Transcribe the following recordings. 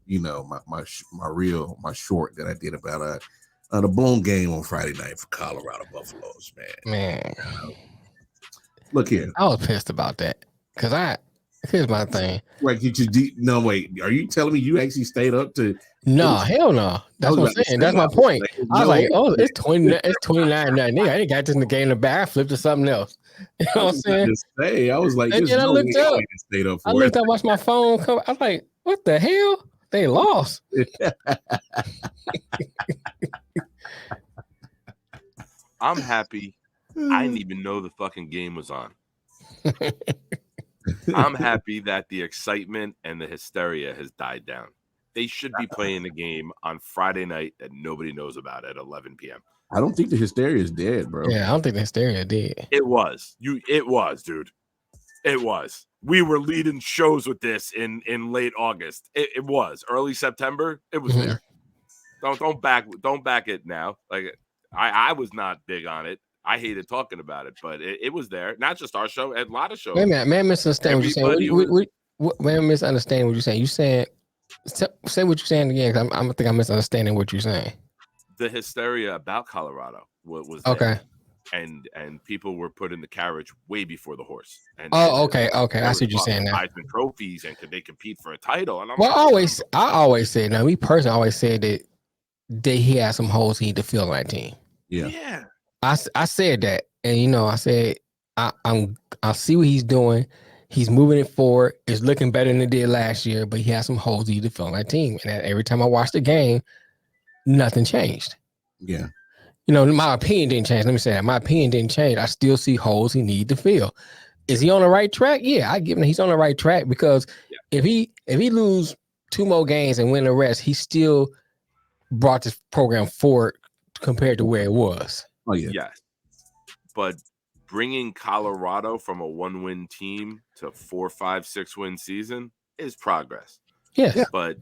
my short that I did about the boom game on Friday night for Colorado Buffaloes, man. Man, Look here. I was pissed about that because here's my thing. Wait, no, wait. Are you telling me you actually stayed up to? No, hell no. That's what I'm saying. That's my point. I was like, oh, it's 29 now. Nigga, I didn't got this in the game in the back. I flipped to something else. You know what I'm saying? I was like, and then I looked up. Stayed up for I looked up, watched my phone come. I was like, what the hell? They lost. I'm happy. I didn't even know the fucking game was on. I'm happy that the excitement and the hysteria has died down. They should be playing the game on Friday night that nobody knows about at 11 p.m. I don't think the hysteria is dead, bro. Yeah, I don't think the hysteria did. It was. It was, dude. It was. We were leading shows with this in late August. It was. Early September, it was there. Don't back it now. Like I was not big on it. I hated talking about it, but it was there. Not just our show, a lot of shows. Man, misunderstand what you're saying. Man, misunderstand what you're saying. You saying say what you're saying again, because I think I'm misunderstanding what you're saying. The hysteria about Colorado was okay, and people were putting the carriage way before the horse. Okay. I see what you're saying now. Heisman trophies, and could they compete for a title? And I always say, now me personally, always said that he had some holes he need to fill on that team. Yeah. I said that, and I said I see what he's doing. He's moving it forward. It's looking better than it did last year, but he has some holes he need to fill on that team. And every time I watched the game, nothing changed. Yeah. My opinion didn't change. Let me say that. My opinion didn't change. I still see holes he need to fill. Is he on the right track? Yeah, I give him he's on the right track, because if he lose 2 more games and win the rest, he still brought this program forward compared to where it was. Oh yeah. Yes. But bringing Colorado from a 1-win team to 4, 5, 6-win season is progress. Yeah. But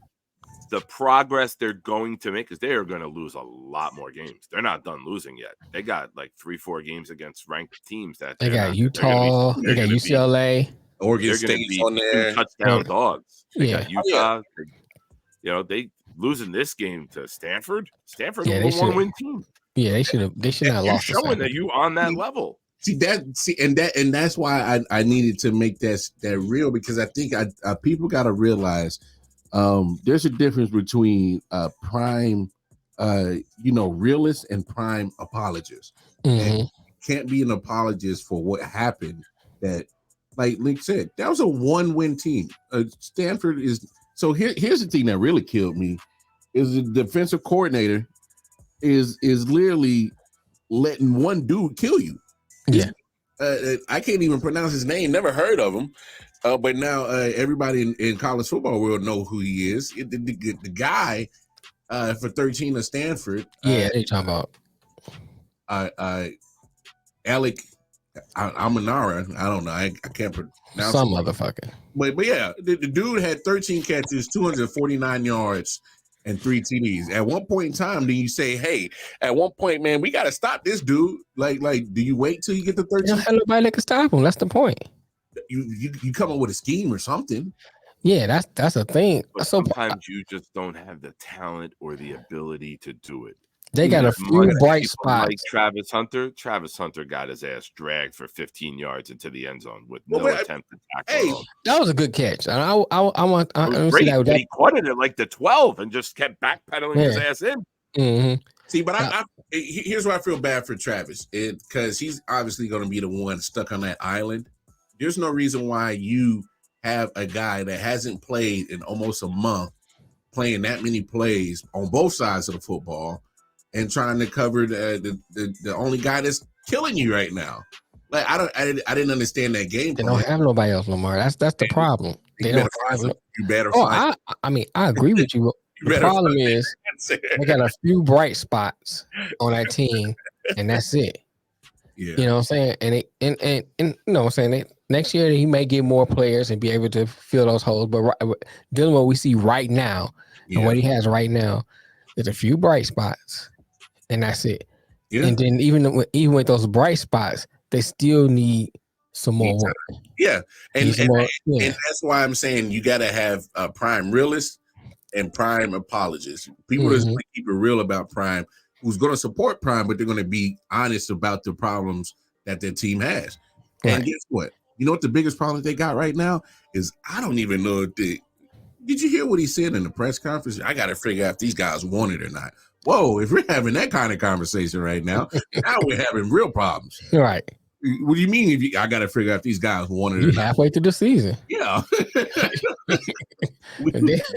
the progress they're going to make, because they are going to lose a lot more games. They're not done losing yet. They got like 3-4 games against ranked teams that they got Utah, they got UCLA, Oregon State's on there. Touchdown dogs. They got Utah. They losing this game to Stanford. Stanford was a 1-win team. Yeah, they should have lost. Showing that you on that level. And that's why I needed to make that real, because I think people got to realize there's a difference between prime realist and prime apologists. And you can't be an apologist for what happened. That, like Link said, that was a 1-win team. Stanford is. So here's the thing that really killed me is the defensive coordinator is literally letting one dude kill you. Yeah. I can't even pronounce his name. Never heard of him. But now everybody in college football world know who he is. The guy for 13 of Stanford. Yeah, they talking about Alec Almanara. I don't know. I can't pronounce some motherfucker. But yeah, the dude had 13 catches, 249 yards, and 3 TDs. At one point in time, then you say, hey, at one point, man, we got to stop this dude. Like, do you wait till you get to 13? Don't have nobody that can stop him. That's the point. You come up with a scheme or something. Yeah, that's a thing. But sometimes you just don't have the talent or the ability to do it. They got a few bright spots. Like Travis Hunter. Travis Hunter got his ass dragged for 15 yards into the end zone with no attempt to tackle. Hey, that was a good catch. And I want to see that. He caught it at like the 12 and just kept backpedaling his ass in. Mm-hmm. See, but here's why I feel bad for Travis, because he's obviously going to be the one stuck on that island. There's no reason why you have a guy that hasn't played in almost a month playing that many plays on both sides of the football and trying to cover the only guy that's killing you right now. Like I didn't understand that game. They don't have nobody else, Lamar. That's the problem. They don't have. You better. I agree with you. The problem is they got a few bright spots on that team, and that's it. Yeah. You know what I'm saying? And you know what I'm saying? Next year he may get more players and be able to fill those holes. But dealing with what we see right now and what he has right now, there's a few bright spots, and that's it. Yeah. And then even with those bright spots, they still need some more work. Yeah. And that's why I'm saying you got to have prime realists and Prime apologists. People that's going to keep it real about Prime, who's going to support Prime, but they're going to be honest about the problems that their team has. Right. And guess what? You know what the biggest problem they got right now is? I don't even know if they. Did you hear what he said in the press conference? I got to figure out if these guys want it or not. Whoa, if we're having that kind of conversation right now, now we're having real problems. Right. What do you mean? I got to figure out if these guys want it or not? Halfway through the season. Yeah.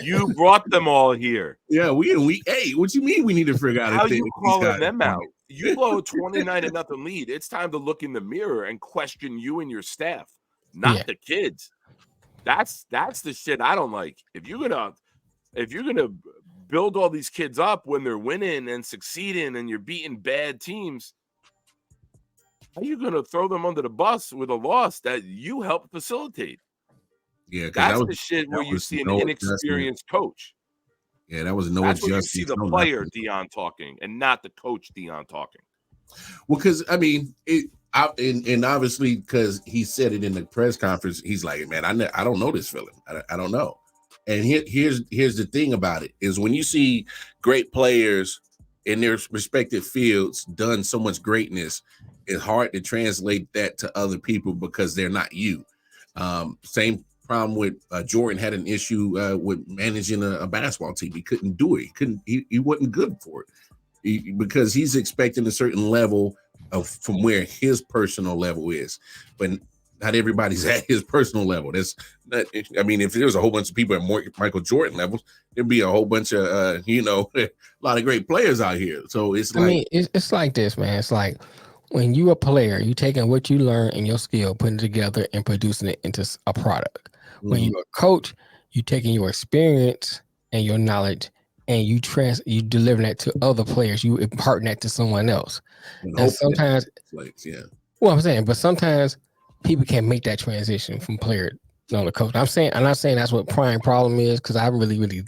You brought them all here. Yeah, we. Hey, what you mean? We need to figure out how you calling them out. You blow a 29-0 lead. It's time to look in the mirror and question you and your staff, not the kids. That's the shit I don't like. If you're gonna build all these kids up when they're winning and succeeding and you're beating bad teams, how are you gonna throw them under the bus with a loss that you helped facilitate? Yeah, that's the shit where you see an inexperienced coach. Yeah, that was no adjustment. That's when you see the player Dion talking and not the coach Dion talking. Well, because I mean, and obviously because he said it in the press conference, he's like, man, I don't know this feeling. I don't know. And here's the thing about it is when you see great players in their respective fields done so much greatness, it's hard to translate that to other people because they're not you. Same problem with Jordan had an issue with managing a basketball team. He couldn't do it. He wasn't good for it because he's expecting a certain level from where his personal level is, but not everybody's at his personal level. That's not, I mean, if there was a whole bunch of people at Michael Jordan levels, there'd be a whole bunch of a lot of great players out here. So it's it's like this, man. It's like when you a player, you taking what you learn and your skill, putting it together and producing it into a product. When you're a coach, you taking your experience and your knowledge and you delivering that to other players. You imparting that to someone else. And sometimes, well, I'm saying, but sometimes people can't make that transition from player to the coach. I'm not saying that's what prime problem is because I really, really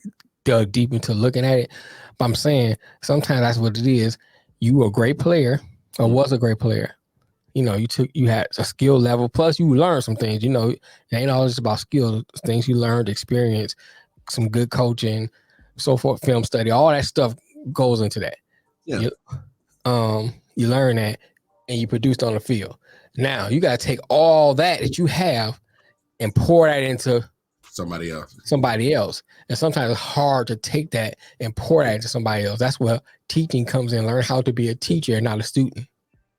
dug deep into looking at it. But I'm saying sometimes that's what it is. You were a great player or was a great player. You know, you had a skill level, plus you learned some things. You know, it ain't always about skill. Things you learned, experience, some good coaching, so forth, film study, all that stuff goes into that. Yeah. You learn that and you produced on the field. Now you got to take all that you have and pour that into somebody else. And sometimes it's hard to take that and pour that into somebody else. That's where teaching comes in. Learn how to be a teacher and not a student.